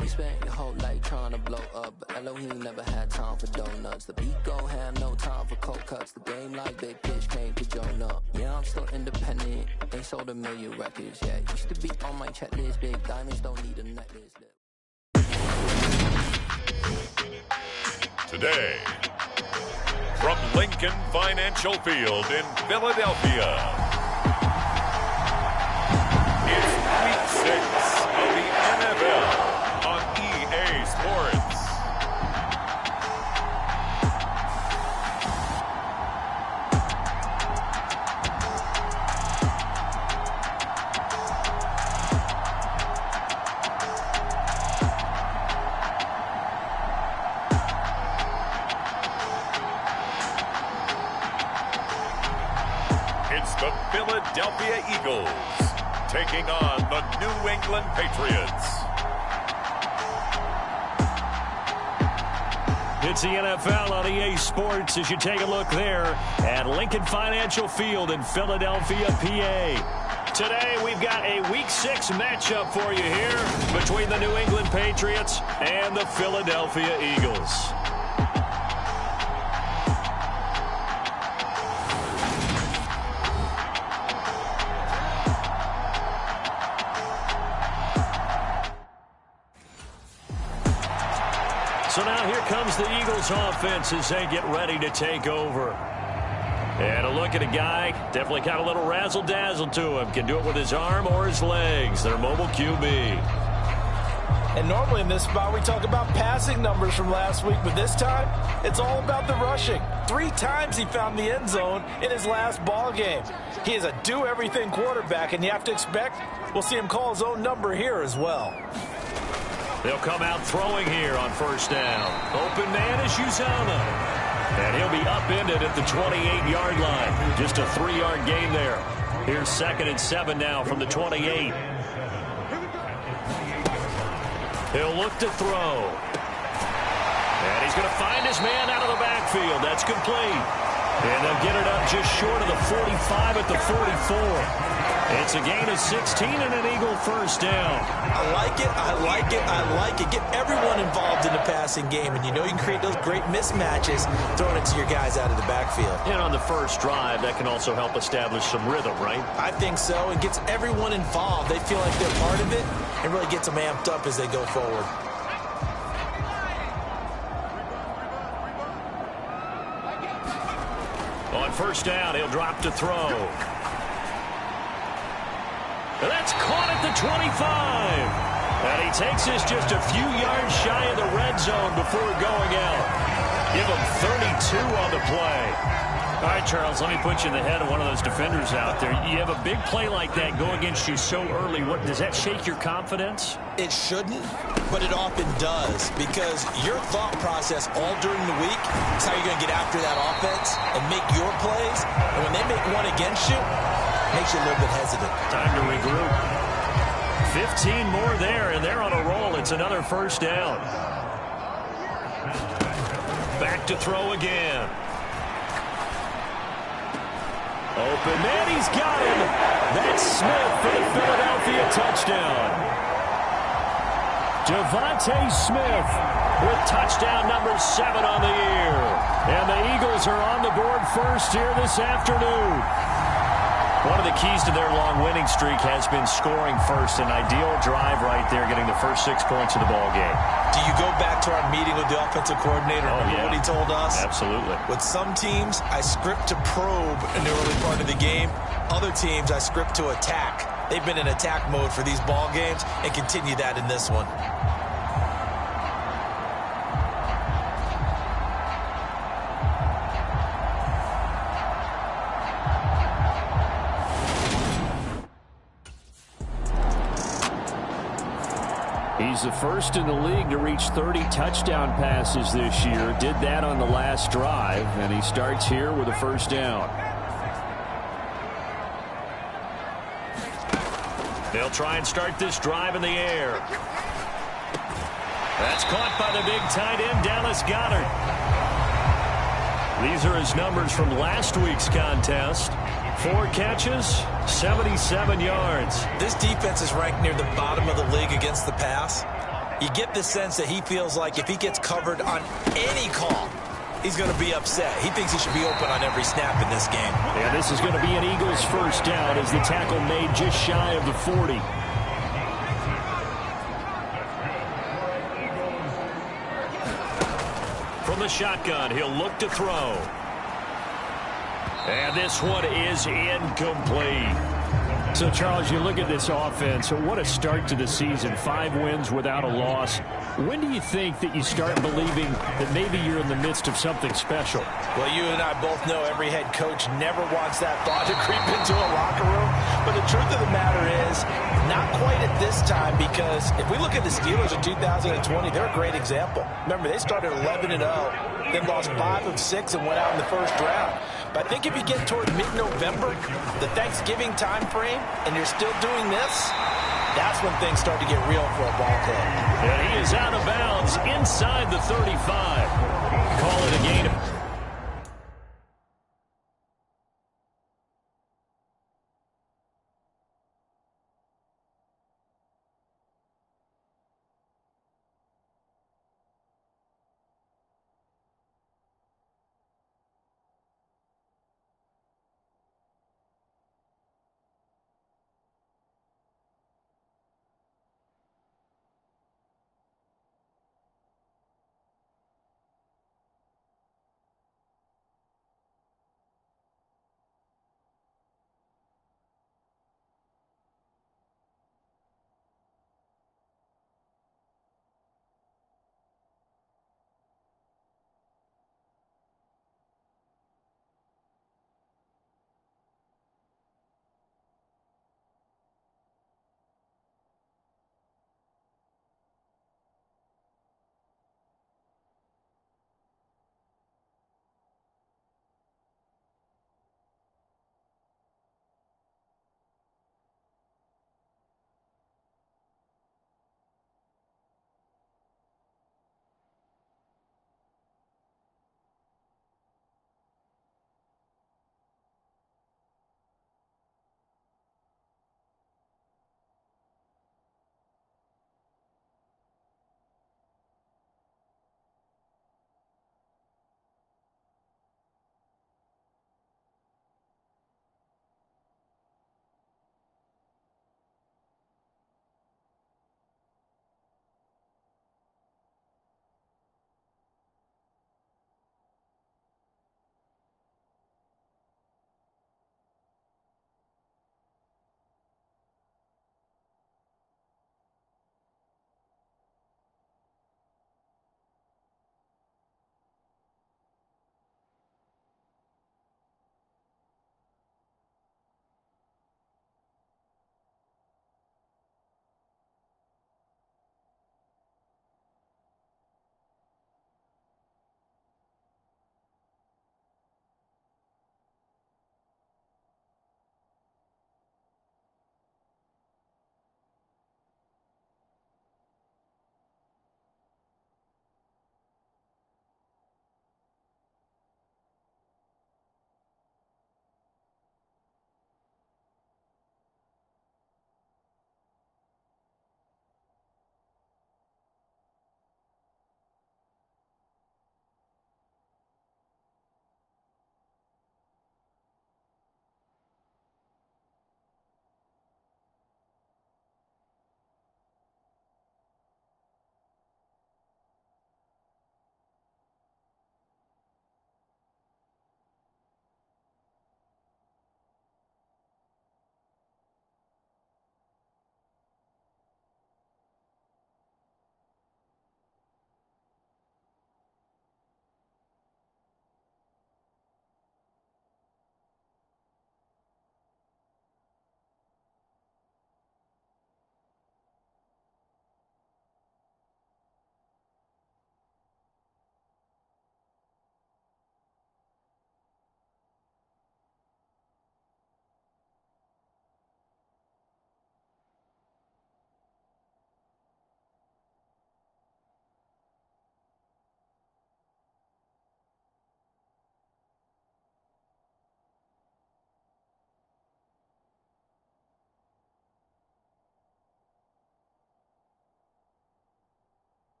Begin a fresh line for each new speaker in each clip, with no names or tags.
You spent your whole life trying to blow up, but Elohim never had time for donuts. The beat gon' have no time for cold cuts. The game like Big Pitch came to Jonah. Yeah, I'm still independent, ain't sold a million records yet. Used to be on my checklist, big diamonds don't need a necklace.
Today, from Lincoln Financial Field in Philadelphia, it's Week 6 of the NFL on EA Sports. It's the Philadelphia Eagles taking on the New England Patriots.
It's the NFL on EA Sports as you take a look there at Lincoln Financial Field in Philadelphia, PA. Today we've got a Week 6 matchup for you here between the New England Patriots and the Philadelphia Eagles. So now here comes the Eagles offense as they get ready to take over. And a look at a guy, definitely got a little razzle-dazzle to him. Can do it with his arm or his legs. Their mobile QB.
And normally in this spot we talk about passing numbers from last week, but this time it's all about the rushing. 3 times he found the end zone in his last ball game. He is a do-everything quarterback, and you have to expect we'll see him call his own number here as well.
They'll come out throwing here on first down. Open man is Uzama. And he'll be upended at the 28-yard line. Just a 3-yard gain there. Here's 2nd and 7 now from the 28. He'll look to throw. And he's going to find his man out of the backfield. That's complete. And they'll get it up just short of the 45 at the 44. It's a gain of 16 and an Eagle first down.
I like it, I like it, I like it. Get everyone involved in the passing game, and you know you can create those great mismatches throwing it to your guys out of the backfield.
And on the first drive, that can also help establish some rhythm, right?
I think so. It gets everyone involved. They feel like they're part of it and really gets them amped up as they go forward.
On first down, he'll drop to throw. That's caught at the 25. And he takes this just a few yards shy of the red zone before going out. Give him 32 on the play. All right, Charles, let me put you in the head of one of those defenders out there. You have a big play like that go against you so early. Does that shake your confidence?
It shouldn't, but it often does, because your thought process all during the week is how you're going to get after that offense and make your plays. And when they make one against you, it makes you a little bit hesitant.
Time to regroup. 15 more there, and they're on a roll. It's another first down. Back to throw again. Open man, he's got him. That's Smith for the Philadelphia touchdown. Devontae Smith with touchdown number 7 on the year. And the Eagles are on the board first here this afternoon. One of the keys to their long winning streak has been scoring first. An ideal drive right there, getting the first 6 points of the ball game.
Do you go back to our meeting with the offensive coordinator? Remember what he told us?
Absolutely.
With some teams, I script to probe in the early part of the game. Other teams, I script to attack. They've been in attack mode for these ball games and continue that in this one.
He's the first in the league to reach 30 touchdown passes this year. Did that on the last drive, and he starts here with a first down. They'll try and start this drive in the air. That's caught by the big tight end, Dallas Goedert. These are his numbers from last week's contest. 4 catches, 77 yards.
This defense is ranked near the bottom of the league against the pass. You get the sense that he feels like if he gets covered on any call, he's going to be upset. He thinks he should be open on every snap in this game.
Yeah, this is going to be an Eagles first down as the tackle made just shy of the 40. From the shotgun, he'll look to throw. And this one is incomplete. So, Charles, you look at this offense, what a start to the season. 5 wins without a loss. When do you think that you start believing that maybe you're in the midst of something special?
Well, you and I both know every head coach never wants that thought to creep into a locker room. But the truth of the matter is, not quite at this time, because if we look at the Steelers in 2020, they're a great example. Remember, they started 11-0, then lost 5 of 6 and went out in the first round. But I think if you get toward mid-November, the Thanksgiving time frame, and you're still doing this, that's when things start to get real for a ball club.
And he is out of bounds inside the 35. Call it a gain.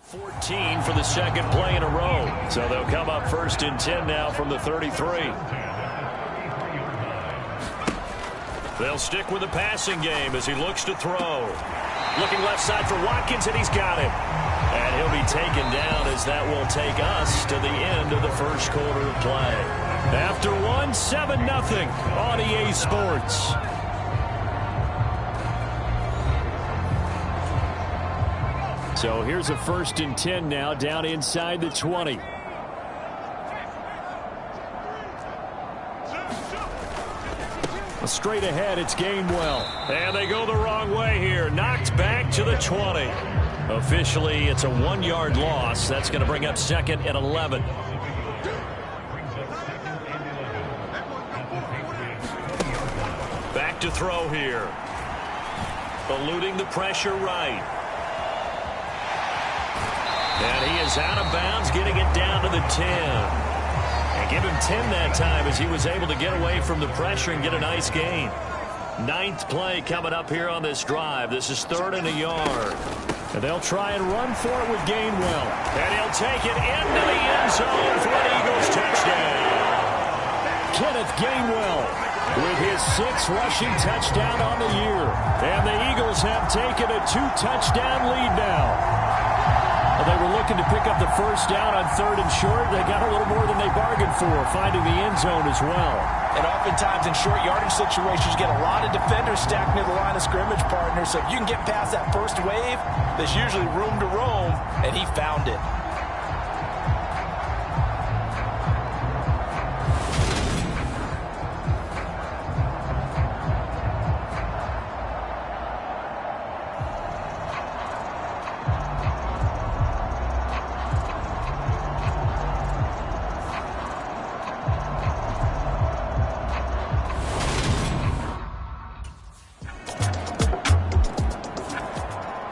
14 for the second play in a row. So they'll come up 1st and 10 now from the 33. They'll stick with the passing game as he looks to throw. Looking left side for Watkins, and he's got him. And he'll be taken down as that will take us to the end of the first quarter of play. After one, 7-0 on EA Sports. So here's a 1st and 10 now down inside the 20. Straight ahead, it's Gainwell. And they go the wrong way here. Knocked back to the 20. Officially, it's a 1-yard loss. That's going to bring up 2nd and 11. Back to throw here. Eluding the pressure right. And he is out of bounds, getting it down to the 10. And give him 10 that time as he was able to get away from the pressure and get a nice gain. 9th play coming up here on this drive. This is 3rd and a yard. And they'll try and run for it with Gainwell. And he'll take it into the end zone for an Eagles touchdown. Kenneth Gainwell with his 6th rushing touchdown on the year. And the Eagles have taken a 2-touchdown lead now. They were looking to pick up the first down on 3rd and short. They got a little more than they bargained for, finding the end zone as well.
And oftentimes in short yardage situations, you get a lot of defenders stacked near the line of scrimmage, partners. So if you can get past that first wave, there's usually room to roam, and he found it.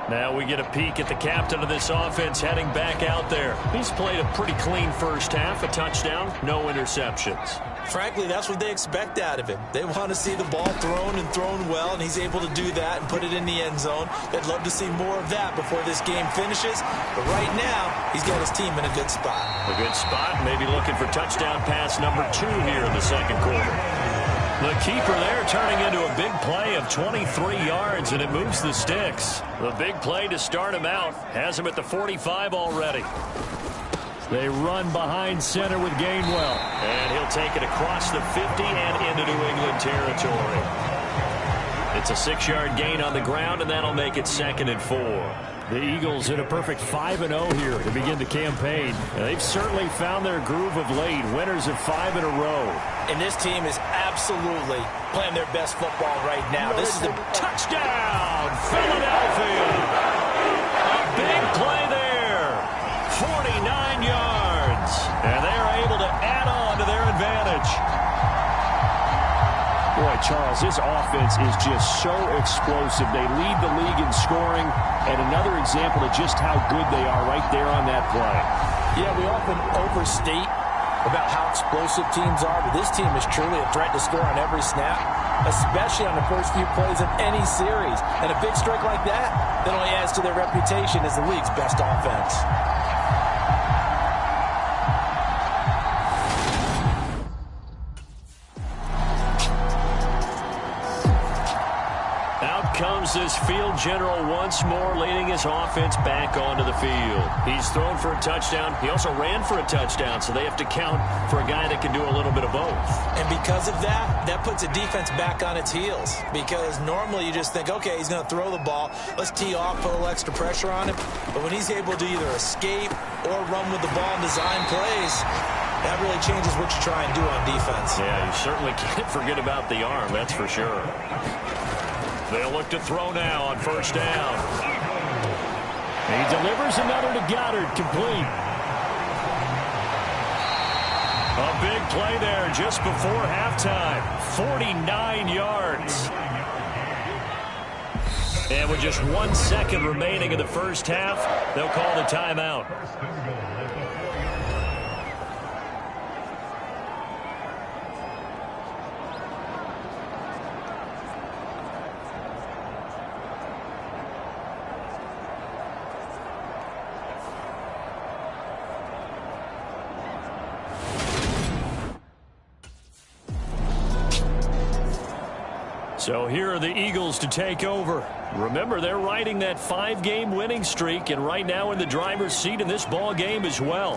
Now we get a peek at the captain of this offense heading back out there. He's played a pretty clean first half, a touchdown, no interceptions.
Frankly, that's what they expect out of him. They want to see the ball thrown and thrown well, and he's able to do that and put it in the end zone. They'd love to see more of that before this game finishes. But right now, he's got his team in a good spot.
A good spot, maybe looking for touchdown pass number 2 here in the second quarter. The keeper there turning into a big play of 23 yards, and it moves the sticks. The big play to start him out has him at the 45 already. They run behind center with Gainwell. And he'll take it across the 50 and into New England territory. It's a 6-yard gain on the ground, and that'll make it 2nd and 4. The Eagles in a perfect 5-0 here to begin the campaign. And they've certainly found their groove of late. Winners of 5 in a row.
And this team is absolutely playing their best football right now. This is a
touchdown, Philadelphia. A big play there. 49 yards. And they are able to add on to their advantage.
Boy, Charles, this offense is just so explosive. They lead the league in scoring, and another example of just how good they are right there on that play.
Yeah, we often overstate about how explosive teams are, but this team is truly a threat to score on every snap, especially on the first few plays of any series. And a big strike like that only adds to their reputation as the league's best offense.
Comes this field general once more, leading his offense back onto the field. He's thrown for a touchdown. He also ran for a touchdown, so they have to count for a guy that can do a little bit of both.
And because of that, that puts a defense back on its heels. Because normally you just think, okay, he's going to throw the ball. Let's tee off, put a little extra pressure on him. But when he's able to either escape or run with the ball and design plays, that really changes what you try and do on defense.
Yeah, you certainly can't forget about the arm, that's for sure. They'll look to throw now on first down.
He delivers another to Goddard, complete.
A big play there just before halftime. 49 yards. And with just 1 second remaining in the first half, they'll call the timeout. So here are the Eagles to take over. Remember, they're riding that 5-game winning streak, and right now in the driver's seat in this ball game as well.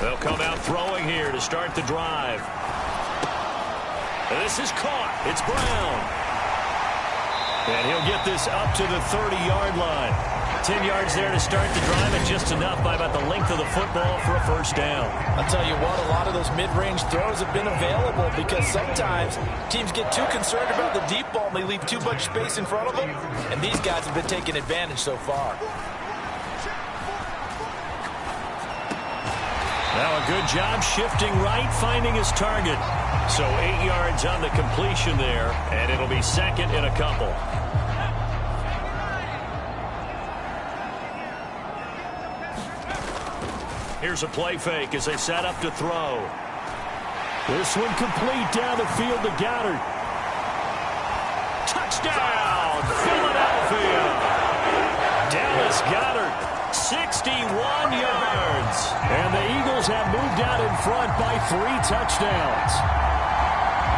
They'll come out throwing here to start the drive. This is caught. It's Brown. And he'll get this up to the 30-yard line. 10 yards there to start the drive, and just enough by about the length of the football for a first down.
I'll tell you what, a lot of those mid-range throws have been available because sometimes teams get too concerned about the deep ball and they leave too much space in front of them, and these guys have been taking advantage so far.
Now a good job shifting right, finding his target. So 8 yards on the completion there, and it'll be second and a couple. Here's a play fake as they set up to throw. This one complete down the field to Goddard. Touchdown, Philadelphia. Dallas Goddard, 61 yards. And the Eagles have moved out in front by 3 touchdowns.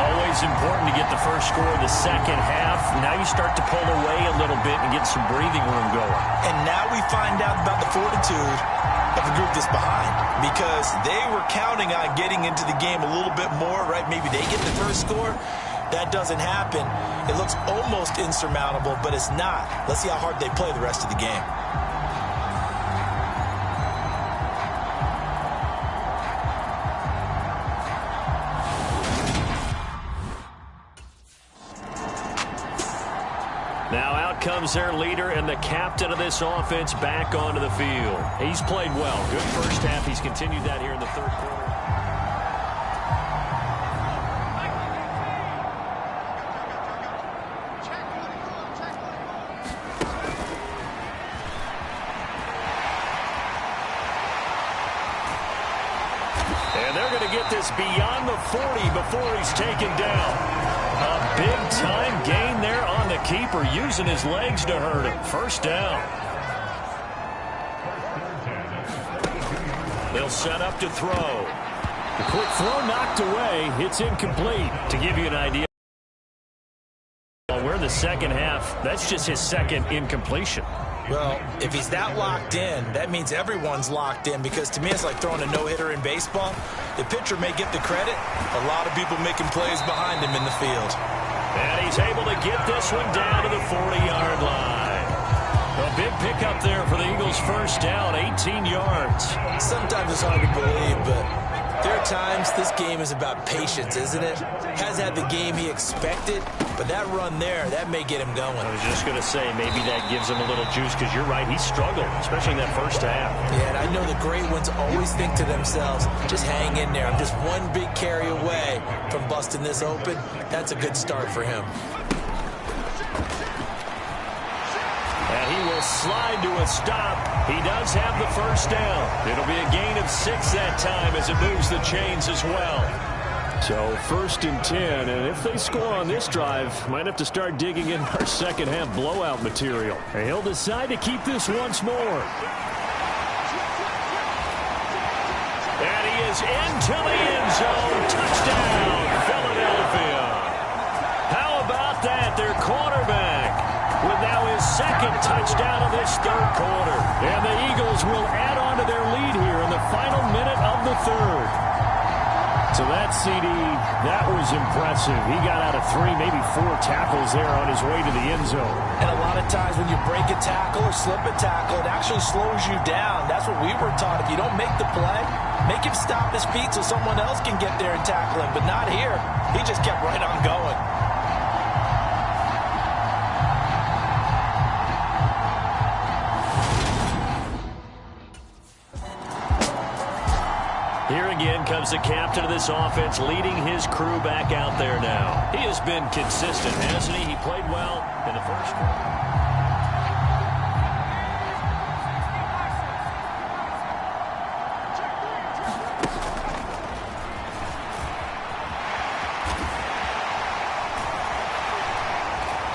Always important to get the first score of the second half. Now you start to pull away a little bit and get some breathing room going.
And now we find out about the fortitude of the group that's behind, because they were counting on getting into the game a little bit more, right? Maybe they get the first score. That doesn't happen. It looks almost insurmountable, but it's not. Let's see how hard they play the rest of the game.
Now out comes their leader and the captain of this offense back onto the field. He's played well. Good first half. He's continued that here in the third quarter. And they're going to get this beyond the 40 before he's taken down. A big-time gain there on the keeper, using his legs to hurt him. First down. They'll set up to throw. The quick throw knocked away. It's incomplete. To give you an idea, we're in the second half. That's just his second incompletion.
Well, if he's that locked in, that means everyone's locked in, because to me it's like throwing a no-hitter in baseball. The pitcher may get the credit. A lot of people making plays behind him in the field.
And he's able to get this one down to the 40-yard line. A big pickup there for the Eagles' first down, 18 yards.
Sometimes it's hard to believe, but there are times this game is about patience, isn't it? Hasn't had the game he expected, but that run there, that may get him going.
I was just going to say, maybe that gives him a little juice, because you're right, he struggled, especially in that first half.
Yeah, and I know the great ones always think to themselves, just hang in there. I'm just one big carry away from busting this open. That's a good start for him.
And he will slide to a stop. He does have the first down. It'll be a gain of 6 that time as it moves the chains as well. So 1st and 10, and if they score on this drive, might have to start digging in our second half blowout material. And he'll decide to keep this once more. And he is into the end zone. Touchdown, Philadelphia. How about that? Their quarterback with now his second touchdown of this third quarter. And the Eagles will add on to their lead here in the final minute of the third. So that CD, that was impressive. He got out of 3, maybe 4 tackles there on his way to the end zone.
And a lot of times when you break a tackle or slip a tackle, it actually slows you down. That's what we were taught. If you don't make the play, make him stop his feet so someone else can get there and tackle him. But not here. He just kept right on going.
Here again comes the captain of this offense, leading his crew back out there now. He has been consistent, hasn't he? He played well in the first quarter.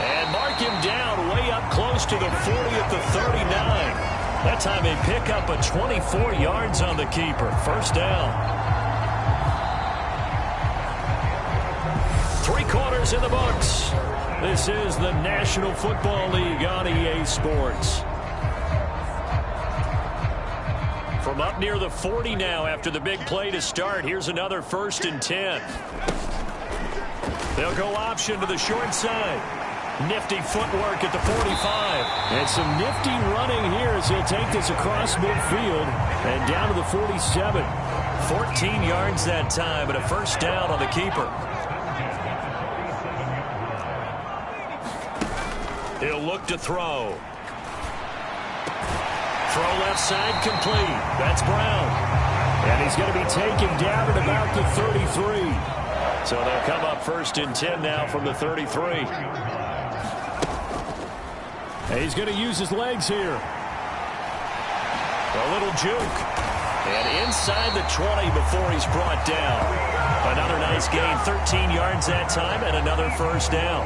And mark him down way up close to the 40 at the 39. That time they pick up a 24 yards on the keeper. First down. 3 quarters in the books. This is the National Football League on EA Sports. From up near the 40 now after the big play to start. Here's another 1st and 10. They'll go option to the short side. Nifty footwork at the 45.
And some nifty running here as he'll take this across midfield and down to the 47.
14 yards that time, but a first down on the keeper. He'll look to throw. Throw left side complete. That's Brown.
And he's going to be taken down at about the 33.
So they'll come up 1st and 10 now from the 33.
And he's going to use his legs here.
A little juke. And inside the 20 before he's brought down. Another nice gain, 13 yards that time, and another first down.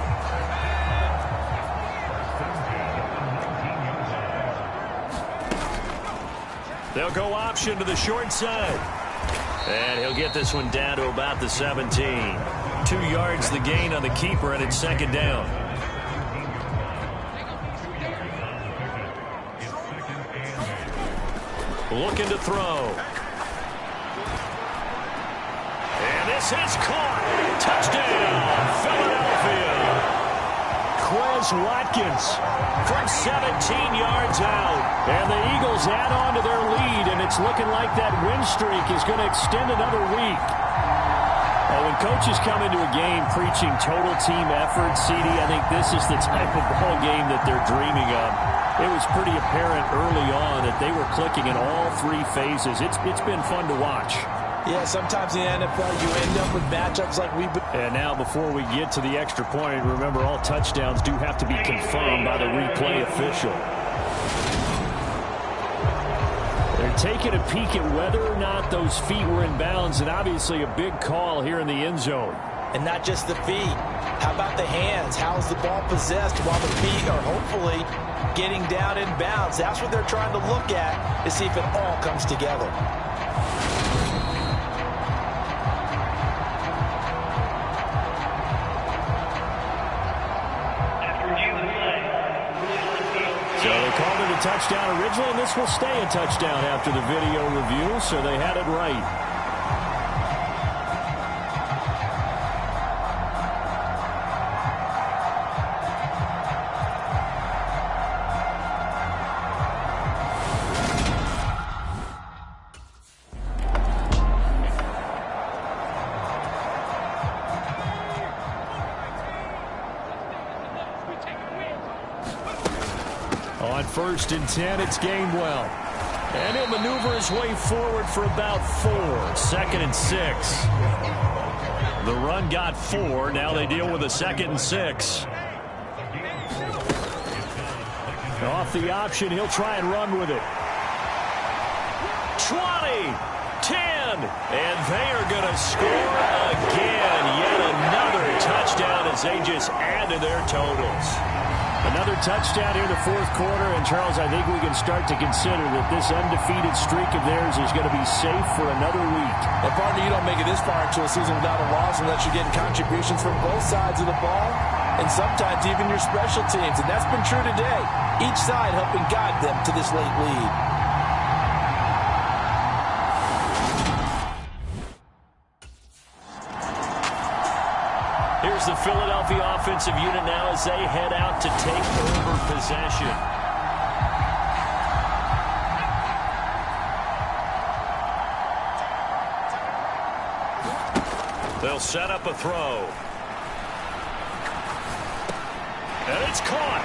They'll go option to the short side. And he'll get this one down to about the 17. 2 yards the gain on the keeper, and it's second down. Looking to throw. And this is caught. Touchdown, Philadelphia.
Quez Watkins
From 17 yards out.
And the Eagles add on to their lead, and it's looking like that win streak is going to extend another week. When coaches come into a game preaching total team effort, CD, I think this is the type of ball game that they're dreaming of. It was pretty apparent early on that they were clicking in all 3 phases. It's been fun to watch.
Yeah, sometimes in the NFL you end up with matchups like we've been.
And now before we get to the extra point, remember all touchdowns do have to be confirmed by the replay official. They're taking a peek at whether or not those feet were in bounds, and obviously a big call here in the end zone.
And not just the feet. How about the hands? How is the ball possessed while the feet are hopefully getting down in bounds? That's what they're trying to look at to see if it all comes together.
Touchdown originally, and this will stay a touchdown after the video review, so they had it right. On 1st and 10, it's Gainwell. And he'll maneuver his way forward for about 4. 2nd and 6. The run got 4. Now they deal with a 2nd and 6. Off the option, he'll try and run with it. 20, 10, and they are going to score again. Yet another touchdown as they just add to their totals. Another touchdown here in the 4th quarter, and Charles, I think we can start to consider that this undefeated streak of theirs is going to be safe for another week.
And partner, you don't make it this far into a season without a loss unless you're getting contributions from both sides of the ball, and sometimes even your special teams, and that's been true today. Each side helping guide them to this late lead.
Here's the Philadelphia offensive unit now as they head out to take over possession. They'll set up a throw. And it's caught.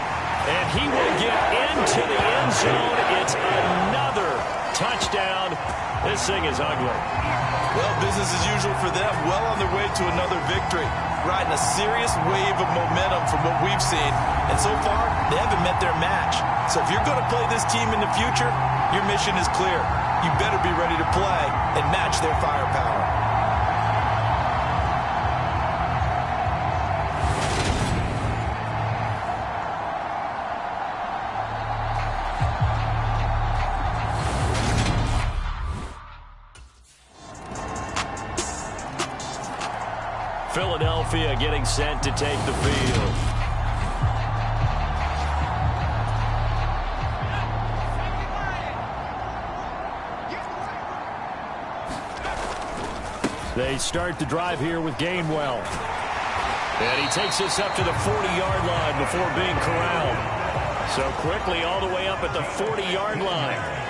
And he will get into the end zone. It's another touchdown. This thing is ugly.
Well, business as usual for them. Well on their way to another victory. Riding a serious wave of momentum from what we've seen. And so far, they haven't met their match. So if you're going to play this team in the future, your mission is clear. You better be ready to play and match their firepower.
Philadelphia getting set to take the field. They start the drive here with Gainwell. And he takes this up to the 40-yard line before being corralled. So quickly all the way up at the 40-yard line.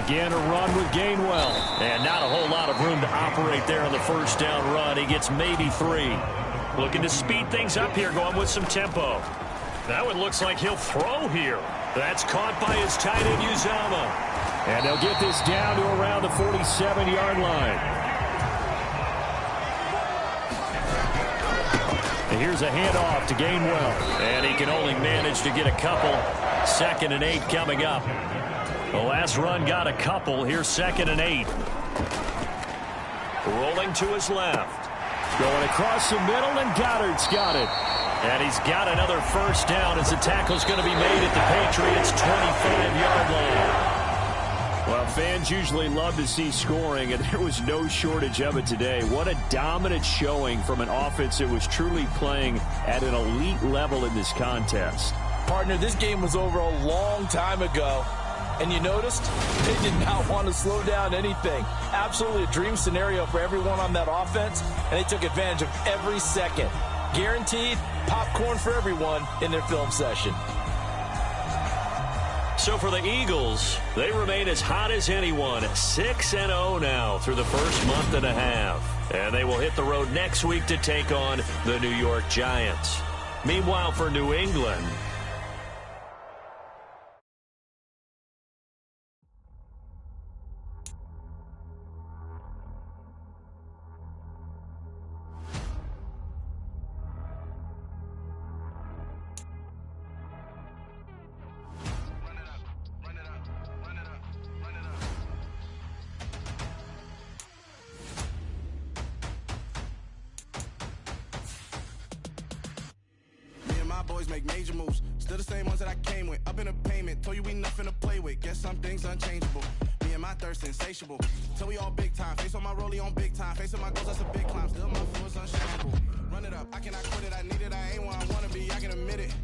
Again, a run with Gainwell. And not a whole lot of room to operate there on the first down run. He gets maybe 3. Looking to speed things up here, going with some tempo. That one looks like he'll throw here. That's caught by his tight end, Uzama. And they'll get this down to around the 47-yard line. And here's a handoff to Gainwell. And he can only manage to get a couple. 2nd and 8 coming up. The last run got a couple. Here's 2nd and 8. Rolling to his left. Going across the middle, and Goddard's got it. And he's got another first down as the tackle's going to be made at the Patriots' 25-yard line. Well, fans usually love to see scoring, and there was no shortage of it today. What a dominant showing from an offense that was truly playing at an elite level in this contest.
Partner, this game was over a long time ago, and you noticed they did not want to slow down anything. Absolutely a dream scenario for everyone on that offense, and they took advantage of every second. Guaranteed popcorn for everyone in their film session.
So for the Eagles, they remain as hot as anyone, 6-0 now through the first month and a half. And they will hit the road next week to take on the New York Giants. Meanwhile, for New England,
boys make major moves. Still the same ones that I came with. Up in the payment. Told you we nothing to play with. Guess some things unchangeable. Me and my thirst insatiable. Till we all big time. Face on my rollie on big time. Facing my goals, that's a big climb. Still my force unshakable. Run it up. I cannot quit it. I need it. I ain't where I wanna be. I can admit it.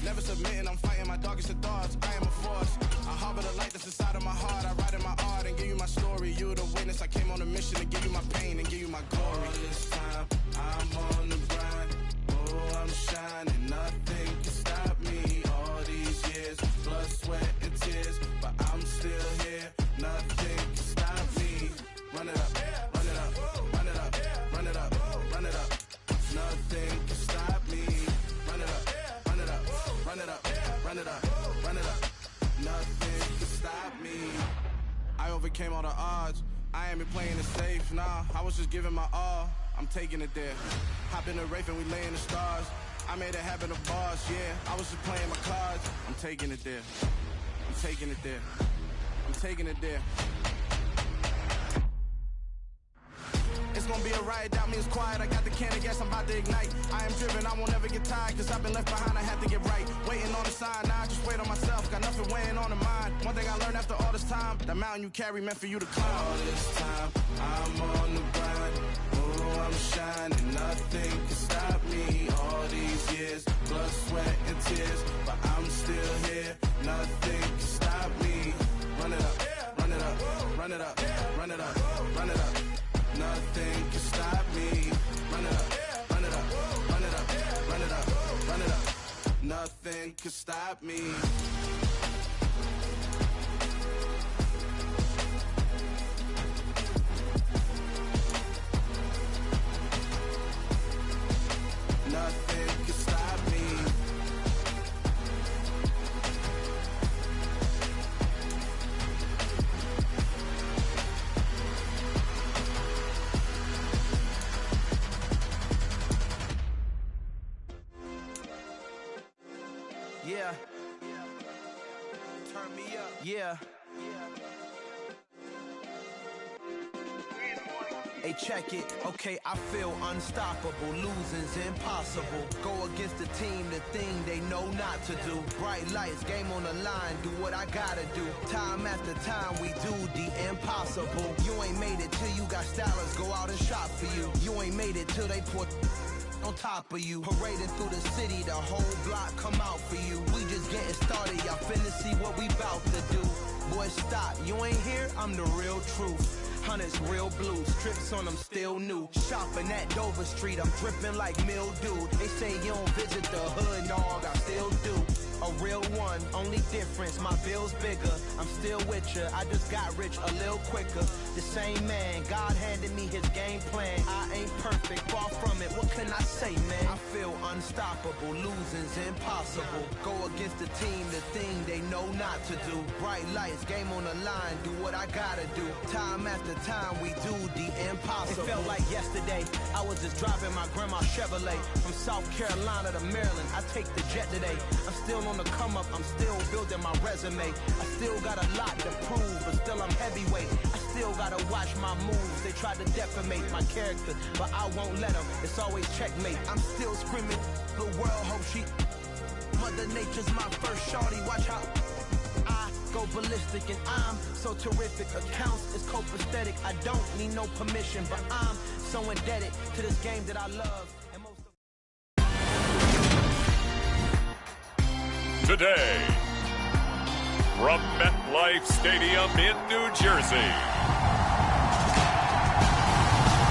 Never submitting. I'm fighting my darkest of thoughts. I am a force. I harbor the light that's inside of my heart. I write in my art and give you my story. You the witness. I came on a mission to give you my pain and give you my glory. All this time, I'm on the grind. Oh, I'm shining. Nothing can stop me. All these years, blood, sweat, and tears. But I'm still here. Nothing can stop me. Run it up, run it up, run it up, run it up, run it up. Nothing can stop me. Run it up, run it up, run it up, run it up, run it up. Nothing can stop me. I overcame all the odds. I ain't been playing it safe, nah. I was just giving my all. I'm taking it there. Hop in the Wraith and we lay in the stars. I made it happen to bars, yeah. I was just playing my cards. I'm taking it there. I'm taking it there. I'm taking it there. It's gonna be a riot, doubt me it's quiet. I got the can of gas, I'm about to ignite. I am driven, I won't ever get tired. Cause I've been left behind, I have to get right. Waiting on the sign, now I just wait on myself. Got nothing weighing on the mind. One thing I learned after all this time, the mountain you carry meant for you to climb. All this time, I'm on the grind. Oh, I'm shining, nothing can stop me. All these years, blood, sweat, and tears. But I'm still here, nothing can stop me. Run it up, run it up, run it up, run it up, run it up. Nothing can stop me. Run it up, run it up, run it up, run it up, run it up. Nothing can stop me. Nothing can stop me. Yeah. Turn me up. Yeah. Hey Hey, check it. Okay, I feel unstoppable. Losing's impossible. Go against the team, the thing they know not to do. Bright lights, game on the line, do what I gotta do. Time after time, we do the impossible. You ain't made it till you got stylers, go out and shop for you. You ain't made it till they put on top of you. Parading through the city, the whole block come out for you. We just getting started, y'all finna see what we bout to do. Boy, stop, you ain't here, I'm the real truth. Hunters, real blue, strips on them still new. Shopping at Dover Street, I'm dripping like mildew. They say you don't visit the hood, dog, I still do. A real one, only difference, my bill's bigger. I'm still with ya, I just got rich a little quicker. The same man, God handed me his game plan. I ain't perfect, far from it, what can I say, man? I feel unstoppable, losing's impossible. Go against the team, the thing they know not to do. Bright lights, game on the line, do what I gotta do. Time after time, we do the impossible. It felt like yesterday, I was just driving my grandma's Chevrolet. From South Carolina to Maryland, I take the jet today. I'm still on the come up, I'm still building my resume. I still got a lot to prove, but still I'm heavyweight. I still gotta watch my moves. They try to defamate my character, but I won't let them. It's always checkmate. I'm still screaming, the world hope she. Mother Nature's my first shorty, watch how I go ballistic, and I'm so terrific. Accounts is copacetic. I don't need no permission, but I'm so indebted to this game that I love.
Today, from MetLife Stadium in New Jersey,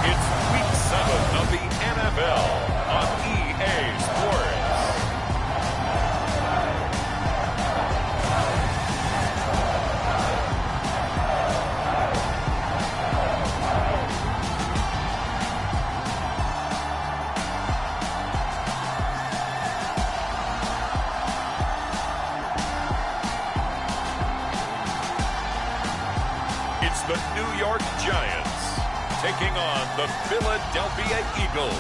it's Week 7 of the NFL on EA Sports. The New York Giants taking on the Philadelphia Eagles.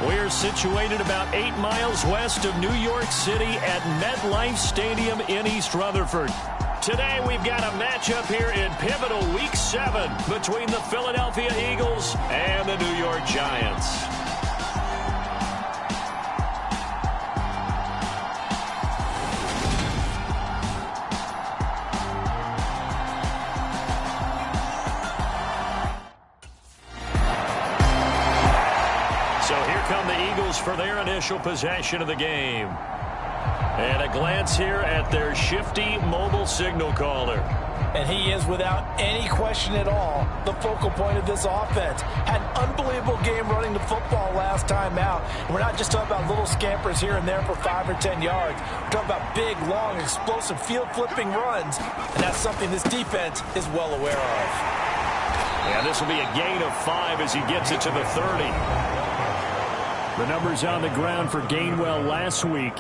We're situated about 8 miles west of New York City at MetLife Stadium in East Rutherford. Today we've got a matchup here in pivotal Week 7 between the Philadelphia Eagles and the New York Giants. For their initial possession of the game. And a glance here at their shifty mobile signal caller.
And he is, without any question at all, the focal point of this offense. Had an unbelievable game running the football last time out. And we're not just talking about little scampers here and there for 5 or 10 yards. We're talking about big, long, explosive, field-flipping runs. And that's something this defense is well aware of.
Yeah, this will be a gain of 5 as he gets it to the 30. The numbers on the ground for Gainwell last week.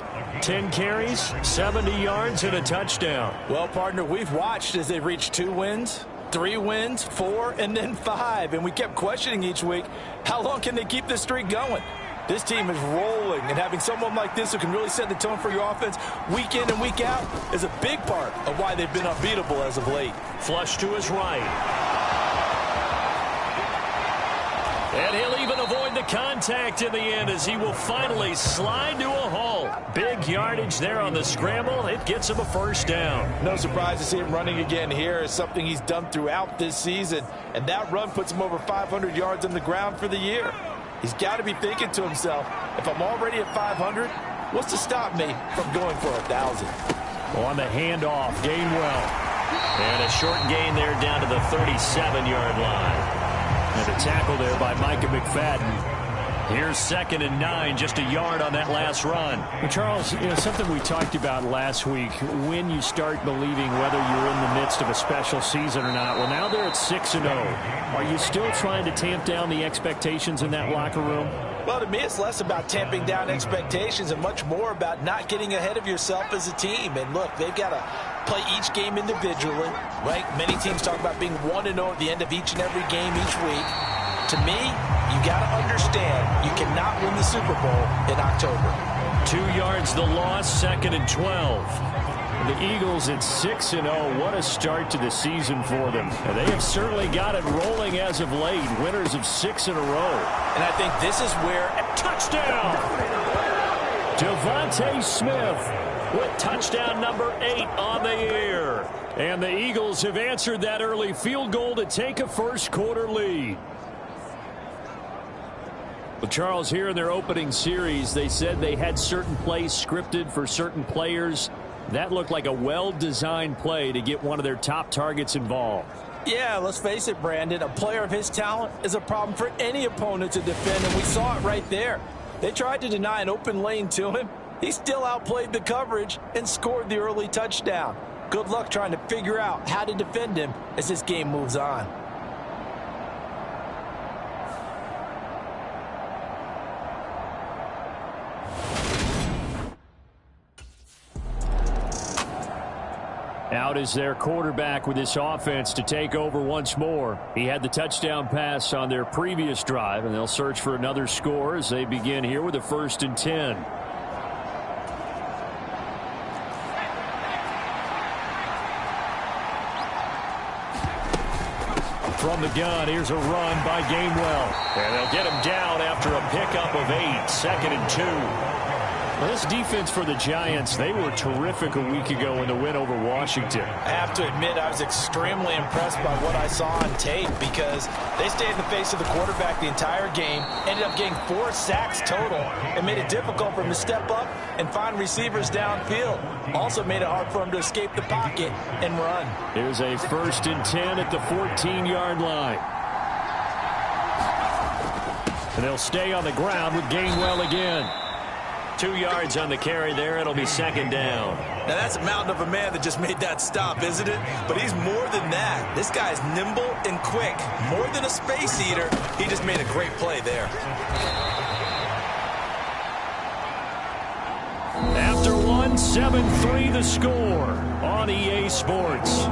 10 carries, 70 yards, and a touchdown.
Well, partner, we've watched as they reached 2 wins, 3 wins, 4, and then 5. And we kept questioning each week, how long can they keep this streak going? This team is rolling, and having someone like this who can really set the tone for your offense week in and week out is a big part of why they've been unbeatable as of late.
Flush to his right. And he'll even avoid the contact in the end as he will finally slide to a halt. Big yardage there on the scramble. It gets him a first down.
No surprise to see him running again here. It's something he's done throughout this season. And that run puts him over 500 yards on the ground for the year. He's got to be thinking to himself, if I'm already at 500, what's to stop me from going for 1,000?
On the handoff, Gainwell. And a short gain there down to the 37-yard line. And a tackle there by Micah McFadden. Here's 2nd and 9, just a yard on that last run.
Well, Charles, something we talked about last week, when you start believing whether you're in the midst of a special season or not. Well, now they're at 6-0. Are you still trying to tamp down the expectations in that locker room?
Well, to me, it's less about tamping down expectations and much more about not getting ahead of yourself as a team. And look, they've got to play each game individually, right? Many teams talk about being 1-0 at the end of each and every game each week. To me, you got to understand you cannot win the Super Bowl in October.
2 yards the loss, 2nd and 12. The Eagles at 6-0. What a start to the season for them. And they have certainly got it rolling as of late. Winners of 6 in a row.
And I think this is where...
Touchdown! Devontae Smith with touchdown number 8 on the year. And the Eagles have answered that early field goal to take a first-quarter lead. Well, Charles, here in their opening series, they said they had certain plays scripted for certain players. That looked like a well-designed play to get one of their top targets involved.
Yeah, let's face it, Brandon. A player of his talent is a problem for any opponent to defend, and we saw it right there. They tried to deny an open lane to him. He still outplayed the coverage and scored the early touchdown. Good luck trying to figure out how to defend him as this game moves on.
Out is their quarterback with this offense to take over once more. He had the touchdown pass on their previous drive, and they'll search for another score as they begin here with a 1st and 10. From the gun, here's a run by Gainwell. And they'll get him down after a pickup of 8, 2nd and 2. Well, this defense for the Giants, they were terrific a week ago in the win over Washington.
I have to admit, I was extremely impressed by what I saw on tape because they stayed in the face of the quarterback the entire game, ended up getting 4 sacks total, and made it difficult for him to step up and find receivers downfield. Also made it hard for him to escape the pocket and run.
Here's a 1st and 10 at the 14-yard line. And they'll stay on the ground with Gainwell again. 2 yards on the carry there. It'll be 2nd down.
Now, that's a mountain of a man that just made that stop, isn't it? But he's more than that. This guy's nimble and quick. More than a space eater, he just made a great play there.
After 1, 7-3 the score on EA Sports.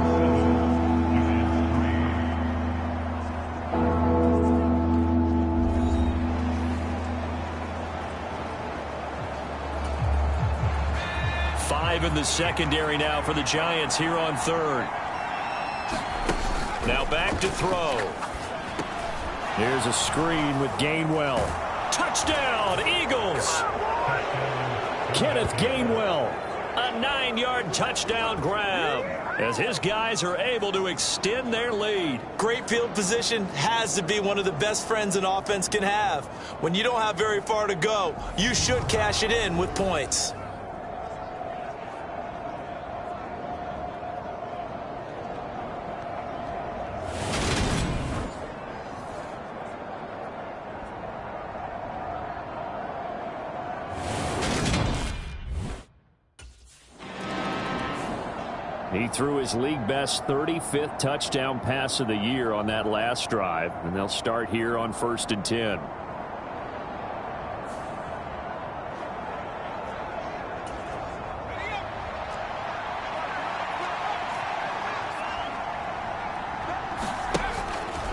In the secondary now for the Giants here on 3rd. Now back to throw. Here's a screen with Gainwell. Touchdown, Eagles! Kenneth Gainwell, a 9-yard touchdown grab as his guys are able to extend their lead.
Great field position has to be one of the best friends an offense can have. When you don't have very far to go, you should cash it in with points.
He threw his league-best 35th touchdown pass of the year on that last drive, and they'll start here on 1st and 10.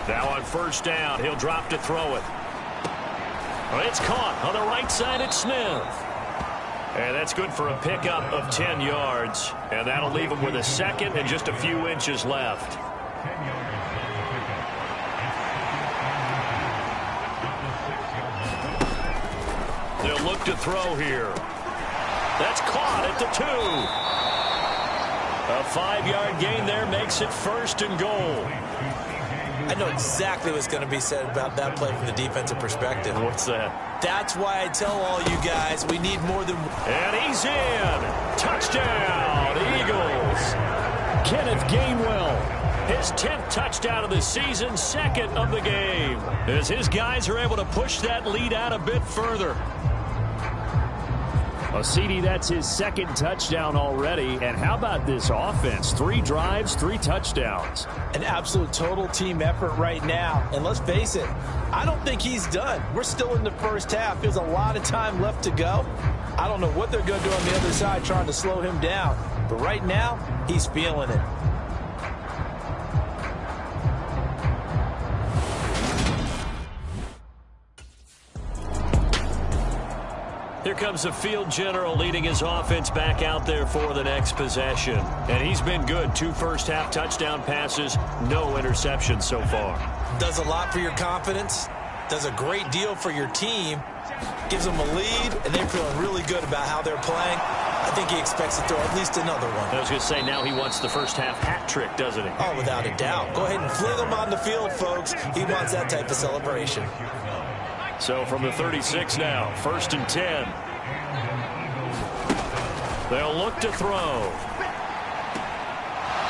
Now on 1st down, he'll drop to throw it. It's caught on the right side at Smith. And that's good for a pickup of 10 yards. And that'll leave him with a 2nd and just a few inches left. They'll look to throw here. That's caught at the 2. A 5-yard gain there makes it 1st and goal.
I know exactly what's going to be said about that play from the defensive perspective.
What's that?
That's why I tell all you guys we need more than...
And he's in. Touchdown, Eagles. Kenneth Gainwell, his 10th touchdown of the season, 2nd of the game, as his guys are able to push that lead out a bit further. Well, CD, that's his 2nd touchdown already. And how about this offense? 3 drives, 3 touchdowns.
An absolute total team effort right now. And let's face it, I don't think he's done. We're still in the first half. There's a lot of time left to go. I don't know what they're going to do on the other side trying to slow him down. But right now, he's feeling it.
Here comes the field general leading his offense back out there for the next possession. And he's been good. 2 first-half touchdown passes, no interceptions so far.
Does a lot for your confidence, does a great deal for your team, gives them a lead, and they're feeling really good about how they're playing. I think he expects to throw at least another one.
I was going to say, now he wants the first-half hat trick, doesn't he?
Oh, without a doubt. Go ahead and fling him on the field, folks. He wants that type of celebration.
So from the 36 now, 1st and 10. They'll look to throw.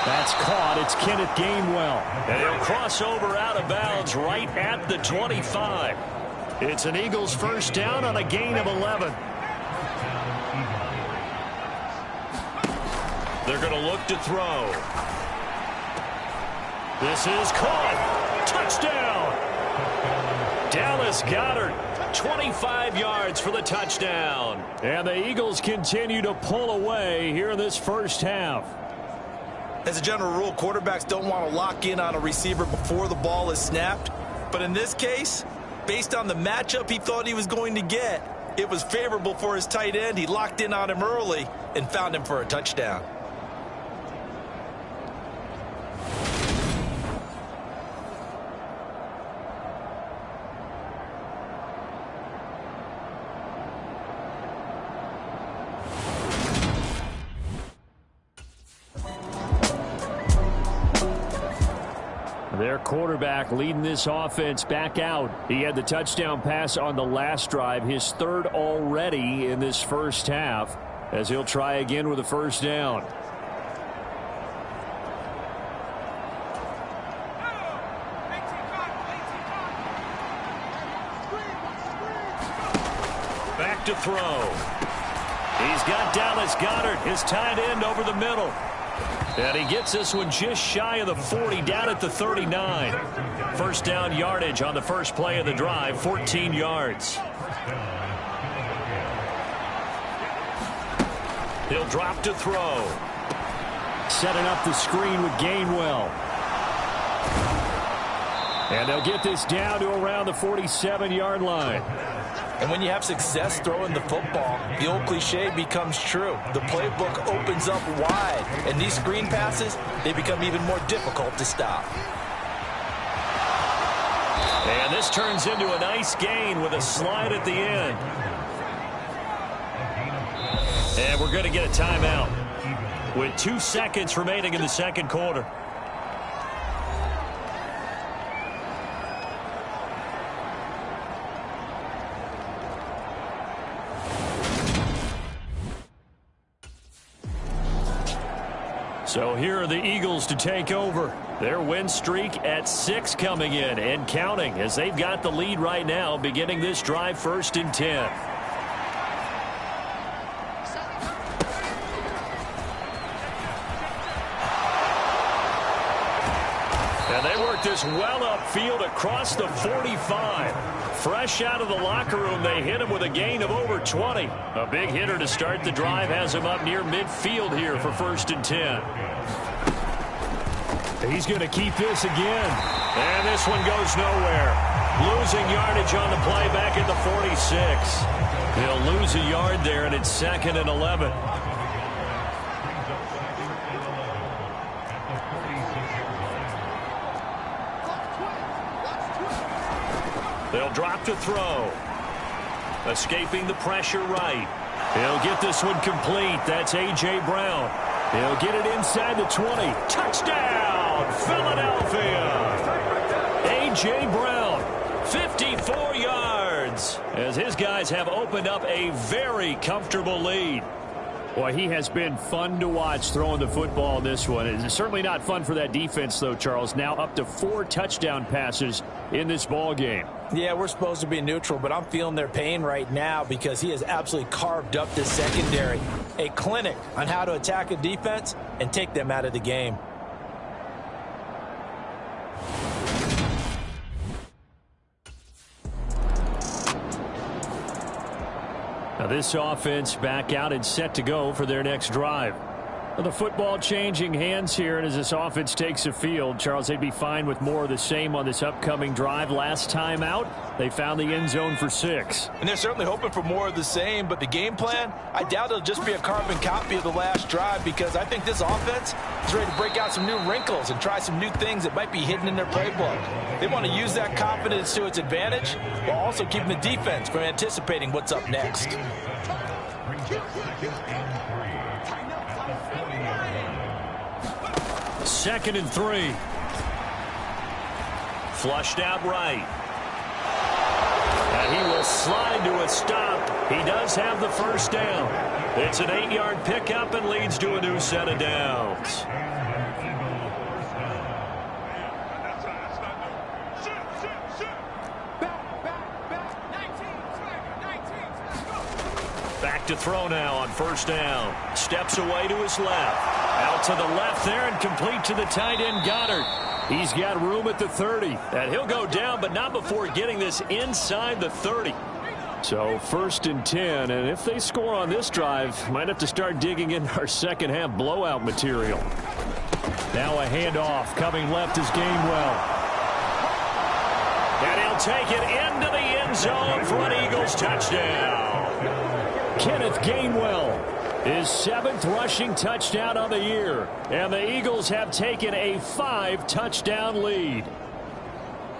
That's caught. It's Kenneth Gainwell.
And he'll cross over out of bounds right at the 25. It's an Eagles first down on a gain of 11. They're going to look to throw. This is caught. Touchdown. Dallas Goedert, 25 yards for the touchdown.
And the Eagles continue to pull away here in this first half.
As a general rule, quarterbacks don't want to lock in on a receiver before the ball is snapped. But in this case, based on the matchup he thought he was going to get, it was favorable for his tight end. He locked in on him early and found him for a touchdown.
Their quarterback leading this offense back out. He had the touchdown pass on the last drive, his 3rd already in this first half, as he'll try again with a first down.
Back to throw. He's got Dallas Goedert, his tight end, over the middle. And he gets this one just shy of the 40, down at the 39. First down yardage on the first play of the drive, 14 yards. He'll drop to throw.
Setting up the screen with Gainwell. And they'll get this down to around the 47-yard line.
And when you have success throwing the football, the old cliche becomes true. The playbook opens up wide, and these screen passes, they become even more difficult to stop.
And this turns into a nice gain with a slide at the end. And we're going to get a timeout with 2 seconds remaining in the second quarter. So here are the Eagles to take over. Their win streak at 6 coming in and counting, as they've got the lead right now beginning this drive, 1st and 10. And they work this well upfield across the 45. Fresh out of the locker room, they hit him with a gain of over 20. A big hitter to start the drive has him up near midfield here for 1st and 10.
He's going to keep this again.
And this one goes nowhere. Losing yardage on the play back at the 46. He'll lose a yard there, and it's 2nd and 11. They'll drop to throw. Escaping the pressure right. He'll get this one complete. That's A.J. Brown. He'll get it inside the 20. Touchdown, Philadelphia. A.J. Brown, 54 yards, as his guys have opened up a very comfortable lead.
Boy, he has been fun to watch throwing the football in this one. It's certainly not fun for that defense, though, Charles. Now up to 4 touchdown passes in this ball game.
Yeah, we're supposed to be neutral, but I'm feeling their pain right now because he has absolutely carved up this secondary. A clinic on how to attack a defense and take them out of the game.
Now this offense back out and set to go for their next drive. Well, the football changing hands here, and as this offense takes the field, Charles, they'd be fine with more of the same on this upcoming drive. Last time out, they found the end zone for 6.
And they're certainly hoping for more of the same, but the game plan, I doubt it'll just be a carbon copy of the last drive, because I think this offense is ready to break out some new wrinkles and try some new things that might be hidden in their playbook. They want to use that confidence to its advantage while also keeping the defense from anticipating what's up next.
Second and 3. Flushed out right. And he will slide to a stop. He does have the first down. It's an 8-yard pickup and leads to a new set of downs. Back to throw now on first down. Steps away to his left. Out to the left there and complete to the tight end Goddard. He's got room at the 30. And he'll go down, but not before getting this inside the 30.
So first and 10, and if they score on this drive, might have to start digging in our second half blowout material. Now a handoff coming left is Gainwell.
And he'll take it into the end zone for an Eagles touchdown.
Kenneth Gainwell, his 7th rushing touchdown on the year. And the Eagles have taken a 5-touchdown lead.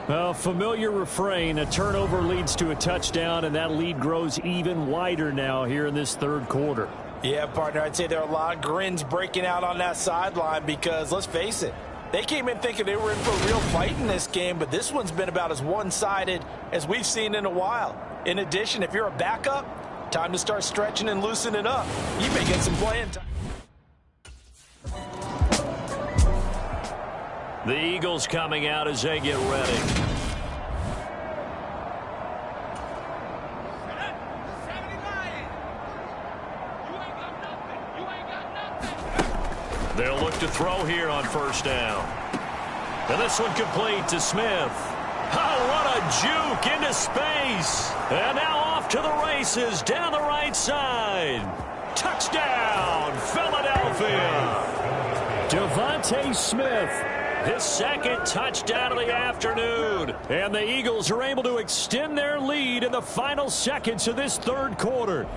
A familiar refrain, a turnover leads to a touchdown, and that lead grows even wider now here in this third quarter.
Yeah, partner, I'd say there are a lot of grins breaking out on that sideline because, let's face it, they came in thinking they were in for a real fight in this game, but this one's been about as one-sided as we've seen in a while. In addition, if you're a backup, time to start stretching and loosening up. You may get some playing time.
The Eagles coming out as they get ready. They'll look to throw here on first down. And this one complete to Smith. Oh, what a juke into space. And now off to the races down the right side. Touchdown, Philadelphia.
Devontae Smith,
His second touchdown of the afternoon.
and the Eagles are able to extend their lead in the final seconds of this third quarter.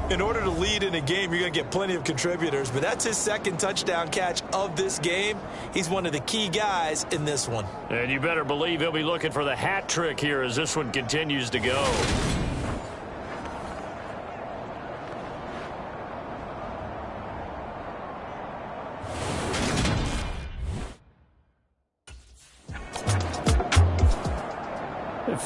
In order to lead in a game, you're going to get plenty of contributors, but that's his second touchdown catch of this game. He's one of the key guys in this one.
And you better believe he'll be looking for the hat trick here as this one continues to go.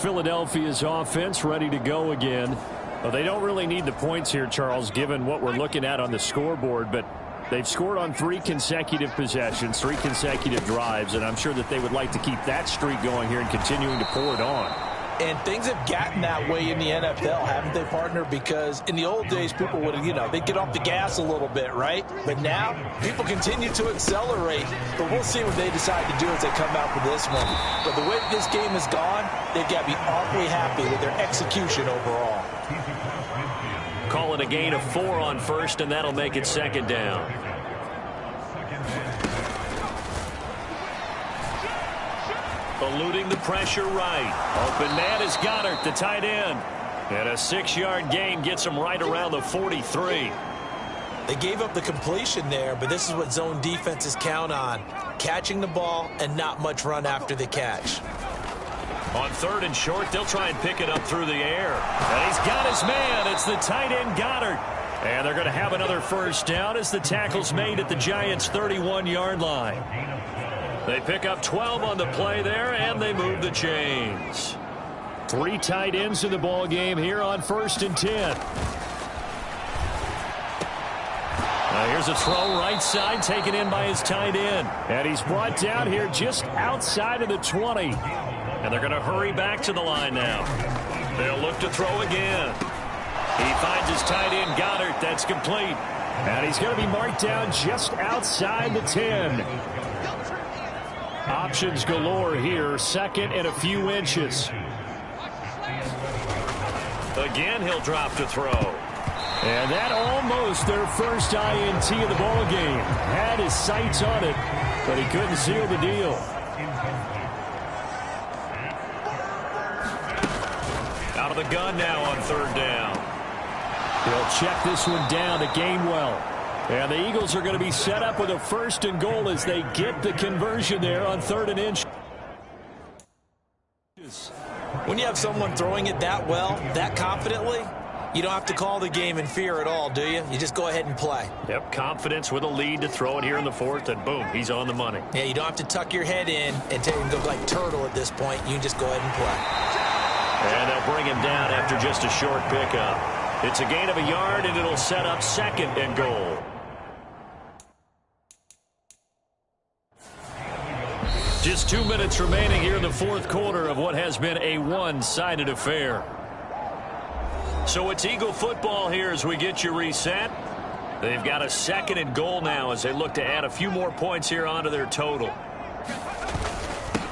Philadelphia's offense ready to go again. Well, they don't really need the points here, Charles, given what we're looking at on the scoreboard, but they've scored on 3 consecutive possessions, 3 consecutive drives, and I'm sure that they would like to keep that streak going here and continuing to pour it on.
And things have gotten that way in the NFL, haven't they, partner? Because in the old days, people would, they'd get off the gas a little bit, right? But now, people continue to accelerate. But we'll see what they decide to do as they come out for this one. But the way this game has gone, they've got to be awfully happy with their execution overall.
Call it a gain of 4 on first, and that'll make it second down. Eluding the pressure right. Open man is Goddard, the tight end. And a 6-yard gain gets him right around the 43.
They gave up the completion there, but this is what zone defenses count on. Catching the ball and not much run after the catch.
On 3rd and short, they'll try and pick it up through the air. And he's got his man. It's the tight end Goddard. And they're going to have another first down as the tackle's made at the Giants' 31-yard line. They pick up 12 on the play there, and they move the chains.
3 tight ends in the ball game here on 1st and 10.
Now here's a throw right side taken in by his tight end.
And he's brought down here just outside of the 20.
And they're going to hurry back to the line now. They'll look to throw again. He finds his tight end Goddard. That's complete.
And he's going to be marked down just outside the 10. Options galore here. 2nd and a few inches.
Again, he'll drop to throw.
And that almost their first INT of the ball game. Had his sights on it, but he couldn't seal the deal.
Out of the gun now on third down.
He'll check this one down to Gainwell. And the Eagles are going to be set up with a 1st and goal as they get the conversion there on 3rd and inch.
When you have someone throwing it that well, that confidently, you don't have to call the game in fear at all, do you? You just go ahead and play.
Yep, confidence with a lead to throw it here in the 4th, and boom, he's on the money.
Yeah, you don't have to tuck your head in and take him go like turtle at this point. You can just go ahead and play.
And they'll bring him down after just a short pickup. It's a gain of a yard, and it'll set up 2nd and goal. Just 2 minutes remaining here in the 4th quarter of what has been a one-sided affair. So it's Eagle football here as we get you reset. They've got a 2nd and goal now as they look to add a few more points here onto their total.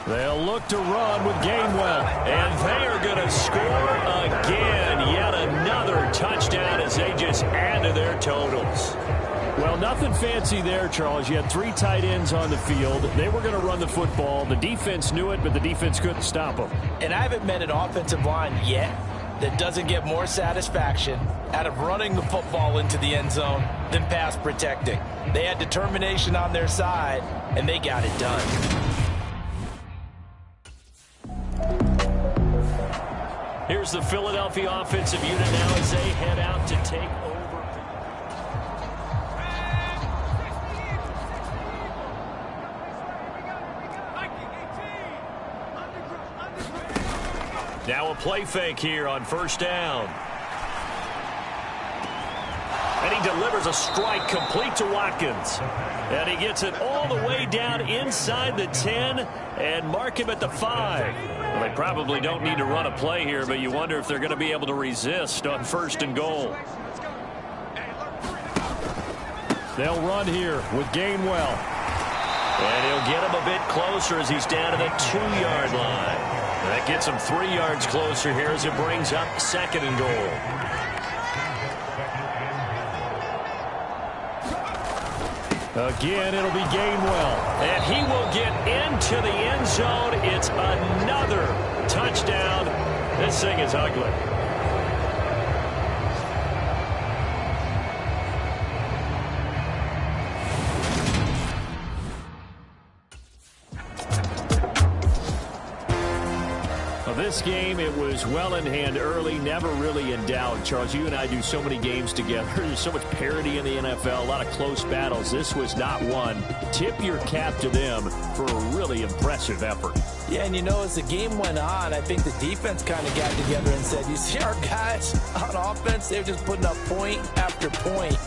They'll look to run with Gainwell.
And they are going to score again. Yet another touchdown as they just add to their totals.
Well, nothing fancy there, Charles. You had 3 tight ends on the field. They were going to run the football. The defense knew it, but the defense couldn't stop them.
And I haven't met an offensive line yet that doesn't get more satisfaction out of running the football into the end zone than pass protecting. They had determination on their side, and they got it done.
Here's the Philadelphia offensive unit now as they head out to take over. Now a play fake here on 1st down. And he delivers a strike complete to Watkins. And he gets it all the way down inside the 10 and mark him at the 5. Well, they probably don't need to run a play here, but you wonder if they're going to be able to resist on 1st and goal.
They'll run here with Gainwell.
And he'll get him a bit closer as he's down to the 2-yard line. That gets him 3 yards closer here as it brings up 2nd and goal.
Again, it'll be Gainwell.
And he will get into the end zone. It's another touchdown. This thing is ugly.
This game, it was well in hand early, never really in doubt. Charles, you and I do so many games together. There's so much parity in the NFL, a lot of close battles. This was not one. Tip your cap to them for a really impressive effort.
Yeah, and you know, as the game went on, I think the defense kind of got together and said, you see our guys on offense, they're just putting up point after point.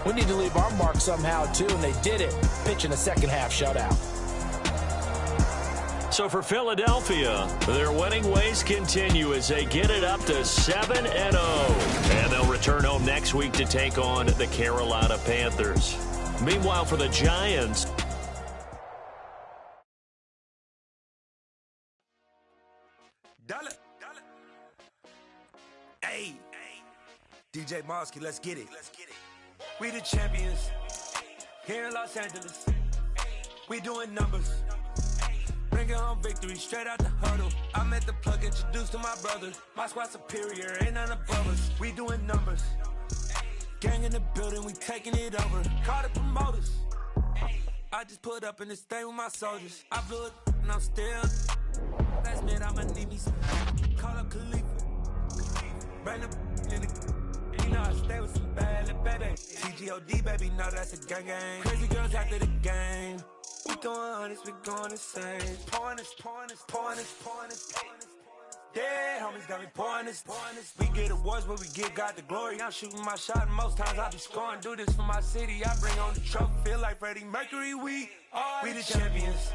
We need to leave our mark somehow, too, and they did it, pitching a second-half shutout.
So for Philadelphia, their winning ways continue as they get it up to 7-0. And they'll return home next week to take on the Carolina Panthers. Meanwhile, for the Giants,
Hey, DJ Mosky, let's get it. We the champions here in Los Angeles. We doing numbers. Bringing home victory straight out the huddle. I'm at the plug, introduced to my brothers. My squad superior, ain't none above us. We doing numbers. Gang in the building, we taking it over. Call the promoters. I just put up in this thing with my soldiers. I blew it and I'm still. Last minute, I'ma need me some. Call up Khalifa. Bring the in the. You know I stay with some bad little baby. TGOD, baby, no, that's a gang gang. Crazy girls after the game. We going honest, we going insane. Pouring this. Dead homies got me pouring this. We get awards, but we give God the glory. I'm shooting my shot, and most times I be scoring. Do this for my city, I bring on the trophy. Feel like Freddie Mercury, we the champions.